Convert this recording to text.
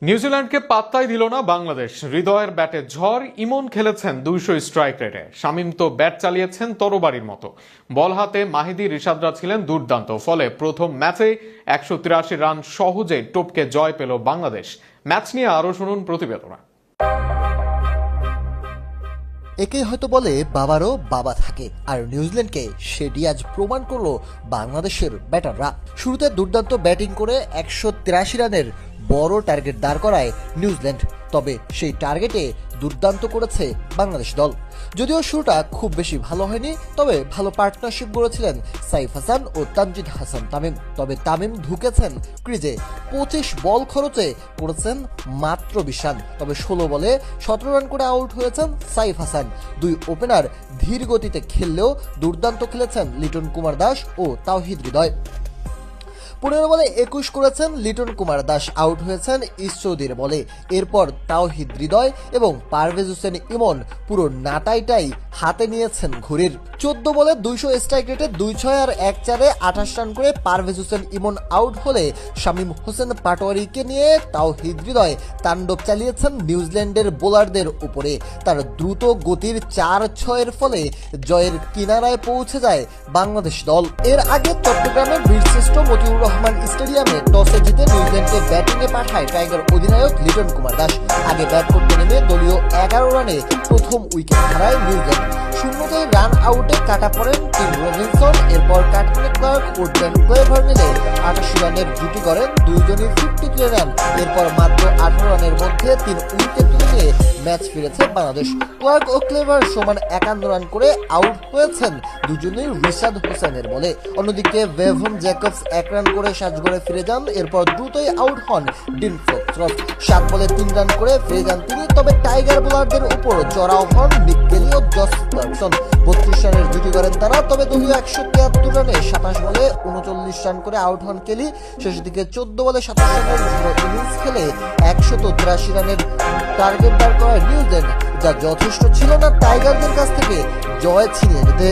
নিউজিল্যান্ডকে পাত্তাই দিল না বাংলাদেশ। হৃদয়ের ব্যাটে ঝড়। ইমন খেলেছেন 200 স্ট্রাইক রেটে। শামীম তো ব্যাট চালিয়েছেন তরবারির মতো। বল হাতে মাহিদি, রিশাদরা ছিলেন দুর্দান্ত। ফলে প্রথম ম্যাচে 183 রান সহজে টপকে জয় পেল বাংলাদেশ। ম্যাচ নিয়ে আরো শুনুন প্রতিবেদনা। একেই হয়তো বলে বাবারও বাবা থাকে, আর নিউজিল্যান্ডকে সেটি আজ প্রমাণ করলো বাংলাদেশের ব্যাটাররা। শুরুতে দুর্দান্ত ব্যাটিং করে 183 রানের বড় টার্গেট দাঁড় করায় নিউজিল্যান্ড। তবে সেই টার্গেটে দুর্দান্ত করেছে বাংলাদেশ দল। যদিও শুরুটা খুব বেশি ভালো হয়নি, তবে ভালো পার্টনারশিপ গড়েছিলেন সাইফ হাসান ও তানজিদ হাসান তামিম। তবে তামিম ঢুকেছেন ক্রিজে 25 বল খরচে করেছেন মাত্র 20 রান। তবে 16 বলে 17 রান করে আউট হয়েছেন সাইফ হাসান। দুই ওপেনার ধীর গতিতে খেললেও দুর্দান্ত খেলেছেন লিটন কুমার দাস ও তাওহিদ হৃদয়। 15 বলে 21 করেছেন লিটন কুমার দাস, আউট হয়েছেন ইসরোদির বলে। এরপর তাওহিদ হৃদয় এবং পারভেজ হোসেন ইমন পুরো নাটাইটাই হাতে নিয়েছেন ঘুরির। 14 বলে 200 স্ট্রাইক রেটে 2-6 আর 1-4-এ 28 রান করে পারভেজ হোসেন ইমন আউট হলে শামীম হোসেন পাটোয়ারিকে নিয়ে তাওহিদ হৃদয় তাণ্ডব চালিয়েছেন নিউজিল্যান্ডের বোলারদের উপরে। তার দ্রুত গতির 4-6-এর ফলে জয়ের কিনারায় পৌঁছে যায় বাংলাদেশ দল। এর আগে চট্টগ্রামের বীরশ্রেষ্ঠ মতিউর রহমান স্টেডিয়ামে টসে জিতে নিউজিল্যান্ডকে ব্যাটিংয়ে পাঠায় টাইগার অধিনায়ক লিটন কুমার দাস। আগে ব্যাট করতে নেমে দলীয় 11 রানে প্রথম উইকেট হারায় নিউজিল্যান্ড। শূন্যতায় রান আউটে কাটা পড়েন টিম রবিনসন। এরপর কাটরিনা ক্লার্ক ও ড্যান ক্লেভার মিলে 88 রানের জুটি করেন, দুইজনই 53 রান। এরপর মাত্র 18 রানের মধ্যে 3 উইকেট তুলে নিয়ে ম্যাচ ফিরেছে বাংলাদেশ। ক্লার্ক ও ক্লেভার সমান 51 রান করে আউট হয়েছেন দুজনেই রিশাদ হোসেনের বলে। অন্যদিকে ভেভন জ্যাকবস 1 রান করে সাজঘরে ফিরে যান। এরপর দ্রুতই আউট হন ডিন ফক্সরফ। 7 বলে 3 রান করে ফিরে যান তিনি। তবে টাইগার বোলারদের উপর চড়াও হন নিক কেলি ও জস ক্লার্কসন। 32 রানের জুটি করেন তারা। তবে দলীয় 173 রানে 27 বলে 39 রান করে আউট হন কেলি। শেষের দিকে 14 বলে 27 রানের ইনিংস খেলে 183 রানের টার্গেট দাঁড় করায় নিউজিল্যান্ড, যা যথেষ্ট ছিল না টাইগারদের কাছ থেকে জয় ছিনিয়ে নিতে।